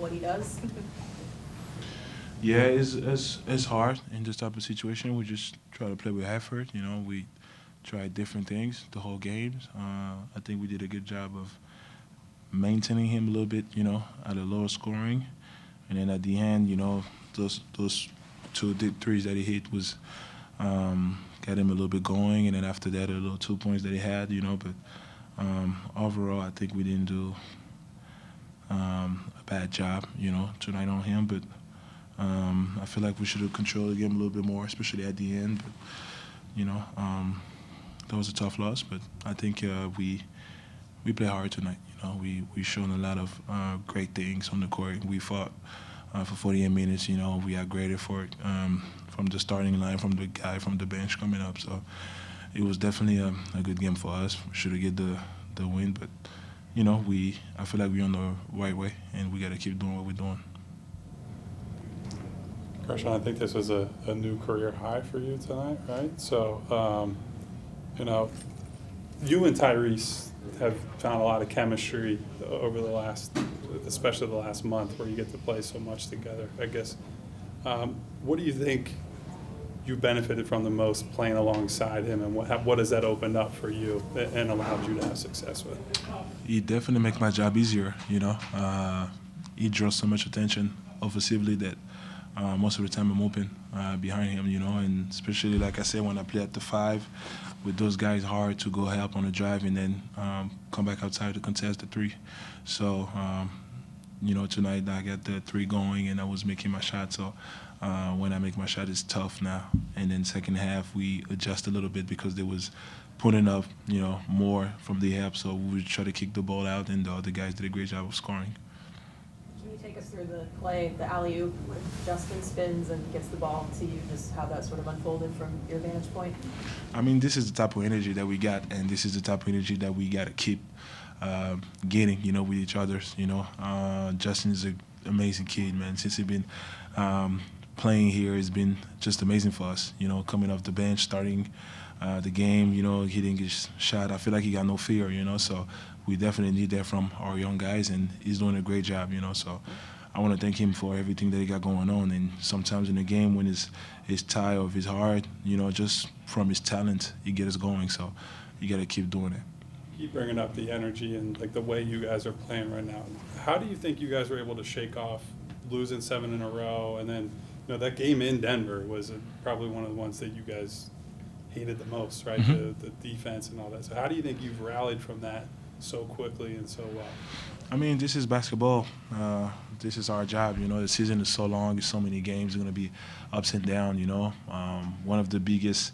what he does? Yeah, it's hard in this type of situation. We just try to play with effort. We tried different things the whole games. I think we did a good job of maintaining him a little bit, at a lower scoring. And then at the end, those two deep threes that he hit was got him a little bit going. And then after that, a little 2 points that he had, But overall, I think we didn't do a bad job, tonight on him. But I feel like we should have controlled the game a little bit more, especially at the end. But that was a tough loss. But I think we play hard tonight. We shown a lot of great things on the court. We fought for 48 minutes. We had great effort from the starting line, from the guy from the bench coming up. So it was definitely a good game for us. We should have get the win, but I feel like we're on the right way, and we got to keep doing what we're doing. Guerschon, I think this was a new career high for you tonight, right? So, you and Tyrese have found a lot of chemistry over especially the last month, where you get to play so much together, I guess. What do you think you benefited from the most playing alongside him, and what has that opened up for you and allowed you to have success with? He definitely makes my job easier, He draws so much attention offensively that most of the time I'm open behind him, and especially, like I said, when I play at the 5 with those guys, hard to go help on the drive and then come back outside to contest the 3. So, tonight I got the 3 going and I was making my shot. So when I make my shot, it's tough now. And then second half, we adjust a little bit because they was putting up, more from the help. So we would try to kick the ball out, and the other guys did a great job of scoring. Can you take us through the play, the alley-oop, when Justin spins and gets the ball to you, just how that sort of unfolded from your vantage point? I mean, this is the type of energy that we got, and this is the type of energy that we got to keep getting, with each other. Justin is an amazing kid, man. Since he's been playing here, it's been just amazing for us. Coming off the bench, starting the game, hitting his shot. I feel like he got no fear, So we definitely need that from our young guys, and he's doing a great job, So I want to thank him for everything that he got going on. And sometimes in the game when it's tight or if it's hard, just from his talent, he gets us going. So you got to keep doing it. Keep bringing up the energy and the way you guys are playing right now. How do you think you guys were able to shake off losing 7 in a row, and then that game in Denver was probably one of the ones that you guys hated the most, right? Mm-hmm. The defense and all that. So how do you think you've rallied from that so quickly and so well? I mean, this is basketball. This is our job. The season is so long. There's so many games. There's going to be ups and downs. One of the biggest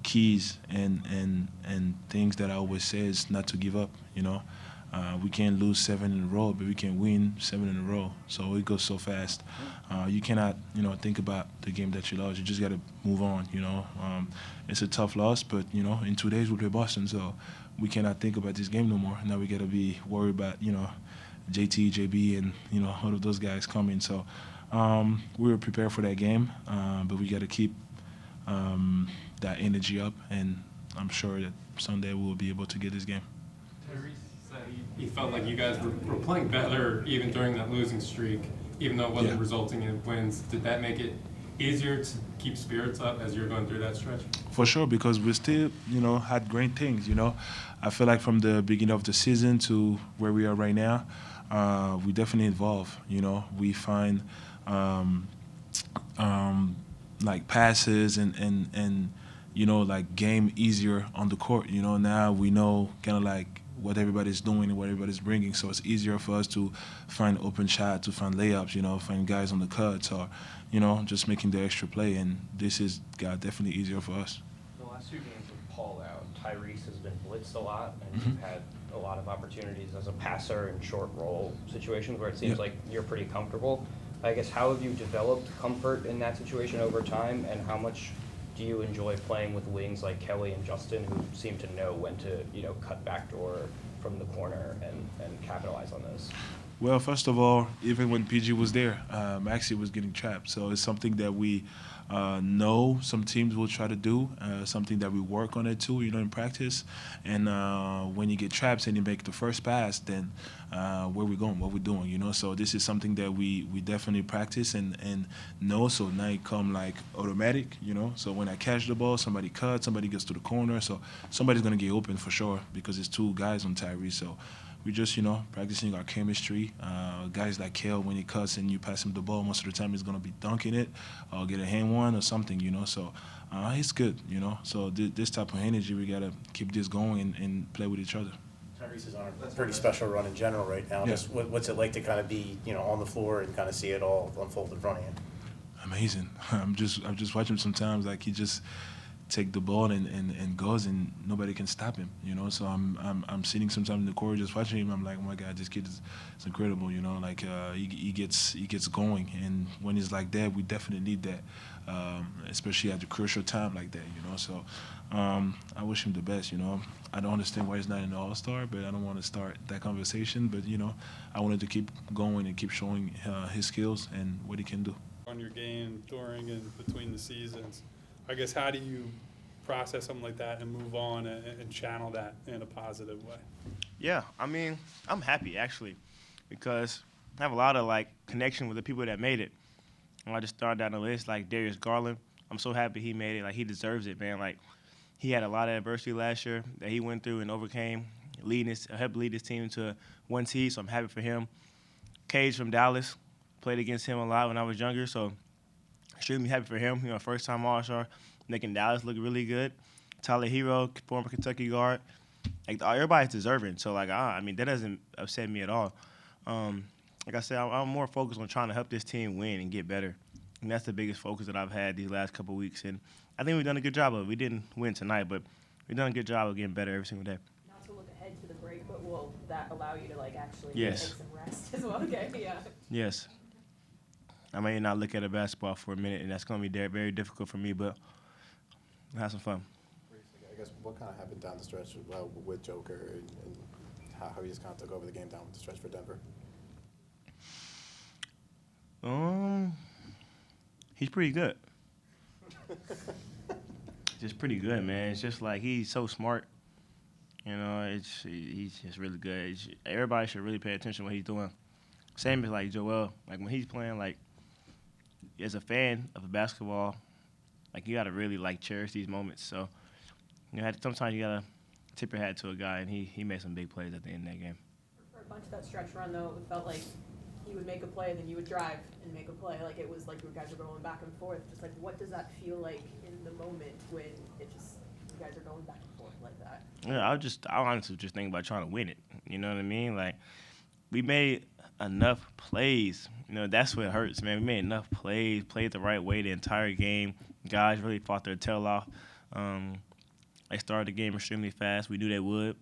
keys and things that I always say is not to give up. We can't lose 7 in a row, but we can win 7 in a row. So it goes so fast. You cannot, think about the game that you lost. You just got to move on. It's a tough loss, but in 2 days we play Boston, so we cannot think about this game no more. Now we got to be worried about JT, JB, and all of those guys coming. So we were prepared for that game, but we got to keep that energy up, and I'm sure that Sunday we'll be able to get this game. Tyrese said he felt like you guys were playing better even during that losing streak, even though it wasn't resulting in wins. Did that make it easier to keep spirits up as you're going through that stretch? For sure, because we still, had great things, I feel like from the beginning of the season to where we are right now, we definitely evolve, We find like passes and like game easier on the court. Now we know kind of like what everybody's doing and what everybody's bringing, so it's easier for us to find open shots, to find layups, find guys on the cuts, or just making the extra play, and this is got definitely easier for us. The last 2 games with Paul out, Tyrese has been blitzed a lot, and you've had a lot of opportunities as a passer in short roll situations where it seems like you're pretty comfortable. I guess, how have you developed comfort in that situation over time, and how much do you enjoy playing with wings like Kelly and Justin, who seem to know when to, cut backdoor from the corner and capitalize on those? Well, first of all, even when PG was there, Maxey was getting trapped. So it's something that we know some teams will try to do, something that we work on it too, in practice. And when you get trapped and you make the first pass, then where we going, what we doing. So this is something that we definitely practice and know. So now it come like automatic. So when I catch the ball, somebody cuts, somebody gets to the corner. So somebody's going to get open for sure because it's two guys on Tyrese. So we just, practicing our chemistry. Guys like Kale, when he cuts and you pass him the ball, most of the time he's going to be dunking it or get a hand one or something. So it's good. So this type of energy, we got to keep this going and play with each other. Tyrese is on a pretty special run in general right now. Yeah. Just what's it like to kind of be, on the floor and kind of see it all unfold in front of you? Amazing. I'm just watching sometimes, like he just take the ball and goes and nobody can stop him. So I'm sitting sometimes in the court just watching him. I'm like, oh my God, this kid is incredible. Like he gets going, and when he's like that, we definitely need that, especially at the crucial time like that. So I wish him the best. I don't understand why he's not in the All-Star, but I don't want to start that conversation. But I wanted to keep going and keep showing his skills and what he can do. On your game during and between the seasons, I guess, how do you process something like that and move on and channel that in a positive way? Yeah, I mean, I'm happy actually because I have a lot of connection with the people that made it. And I just started down the list like Darius Garland. I'm so happy he made it. Like, he deserves it, man. Like, he had a lot of adversity last year that he went through and overcame, helped lead his team to 1 seed, so I'm happy for him. Cage from Dallas, played against him a lot when I was younger, so extremely happy for him. First time All-Star, making Dallas look really good. Tyler Hero, former Kentucky guard. Everybody's deserving. So I mean, that doesn't upset me at all. Like I said, I'm more focused on trying to help this team win and get better. And that's the biggest focus that I've had these last couple of weeks. And I think we've done a good job of it. We didn't win tonight, but we've done a good job of getting better every single day. Not to look ahead to the break, but will that allow you to actually Yes. take some rest as well? Okay, yeah. Yes. I may not look at a basketball for a minute, and that's going to be very difficult for me, but I'll have some fun. I guess what kind of happened down the stretch with Joker and how he just kind of took over the game down the stretch for Denver? He's pretty good. Just pretty good, man. It's just he's so smart. He's just really good. Everybody should really pay attention to what he's doing. Same as Joel. When he's playing, as a fan of basketball, you got to really cherish these moments. So, sometimes you got to tip your hat to a guy, and he made some big plays at the end of that game. For a bunch of that stretch run, though, it felt like he would make a play, then you would drive and make a play. It was like you guys were going back and forth. Just what does that feel like in the moment when you guys are going back and forth like that? Yeah, I honestly just think about trying to win it. You know what I mean? We made enough plays. That's what hurts, man. We made enough plays, played the right way the entire game. Guys really fought their tail off. They started the game extremely fast. We knew they would,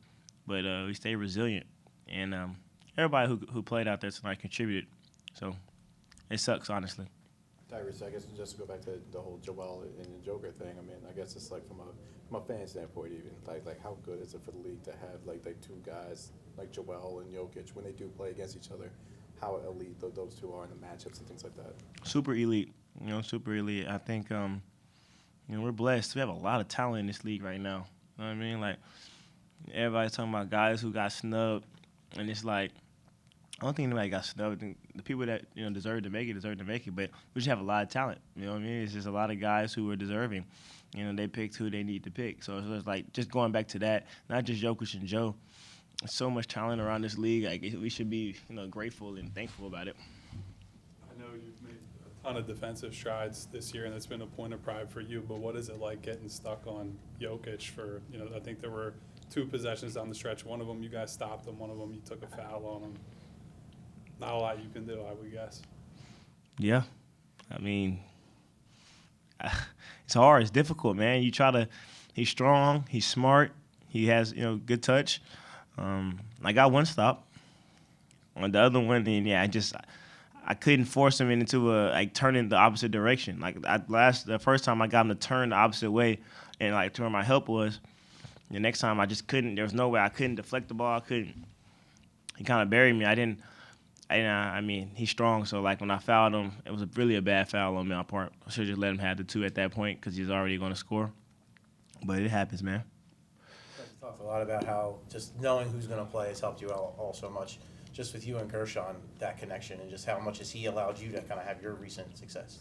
but we stayed resilient. And everybody who played out there tonight contributed. So it sucks, honestly. Tyrese, I guess just to go back to the whole Joel and the Joker thing, I mean, I guess it's from a fan standpoint even, how good is it for the league to have two guys like Joel and Jokic when they do play against each other, how elite those two are in the matchups and things like that? Super elite, super elite. I think, we're blessed. We have a lot of talent in this league right now. You know what I mean? Everybody's talking about guys who got snubbed, and it's I don't think anybody got snubbed. The people that deserve to make it, but we just have a lot of talent. You know what I mean? It's just a lot of guys who are deserving. They picked who they need to pick. So it's just going back to that, not just Jokic and Joe. There's so much talent around this league. We should be grateful and thankful about it. I know you've made a ton of defensive strides this year, and that's been a point of pride for you. But what is it like getting stuck on Jokic for? I think there were 2 possessions down the stretch. One of them you guys stopped him. One of them you took a foul on him. Not a lot you can do, I would guess. Yeah. I mean, it's hard. It's difficult, man. He's strong. He's smart. He has, good touch. I got 1 stop. On the other one, I couldn't force him into turning the opposite direction. The first time I got him to turn the opposite way and to where my help was. The next time I just couldn't. There was no way I couldn't deflect the ball. I couldn't. He kind of buried me. And I mean, he's strong, so like when I fouled him, it was really a bad foul on my part. I should just let him have the 2 at that point because he's already going to score. But it happens, man. You guys talked a lot about how just knowing who's going to play has helped you all so much. Just with you and Guerschon, that connection, and just how much has he allowed you to kind of have your recent success?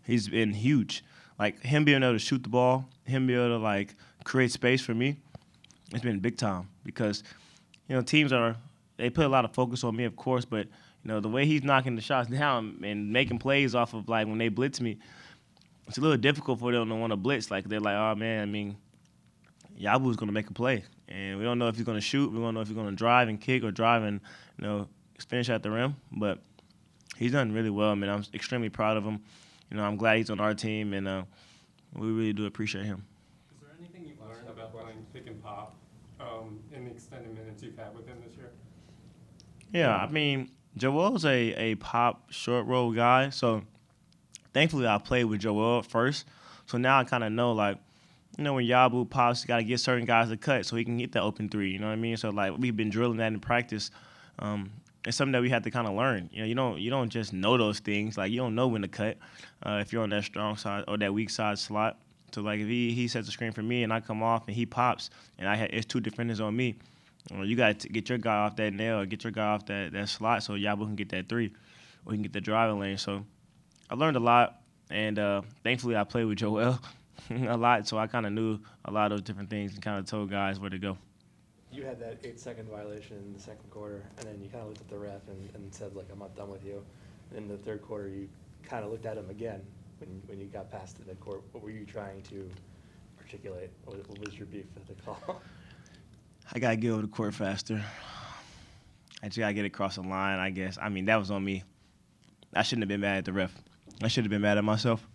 He's Been huge. Like him being able to shoot the ball, him being able to like create space for me, it's been big time because, teams they put a lot of focus on me, of course, but the way he's knocking the shots down and making plays off of like when they blitz me, it's a little difficult for them to want to blitz. Like they're like, oh man, I mean, Yabu's gonna make a play, and we don't know if he's gonna shoot, we don't know if he's gonna drive and kick or drive and finish at the rim, but he's done really well, man. I'm extremely proud of him. I'm glad he's on our team, and we really do appreciate him. Is there anything you learned about playing pick and pop in the extended minutes you've had with him this year? Yeah, I mean, Joel's a pop short roll guy, so thankfully I played with Joel first. So now I kind of know, like, when Yabu pops, you got to get certain guys to cut so he can get that open 3, you know what I mean? So, like, we've been drilling that in practice. It's something that we had to kind of learn. You don't just know those things. Like, you don't know when to cut if you're on that strong side or that weak side slot. So, like, if he sets a screen for me and I come off and he pops and it's 2 defenders on me, you got to get your guy off that nail or get your guy off that slot so Yabu can get that 3 or he can get the driving lane. So I learned a lot, and thankfully I played with Joel a lot, so I kind of knew a lot of different things and kind of told guys where to go. You had that 8-second violation in the second quarter, and then you kind of looked at the ref and said, like, I'm not done with you. In the third quarter, you kind of looked at him again when you got past the midcourt. What were you trying to articulate? What was your beef with the call? I got to get over the court faster. I just got to get across the line, I guess. I mean, that was on me. I shouldn't have been mad at the ref. I should have been mad at myself.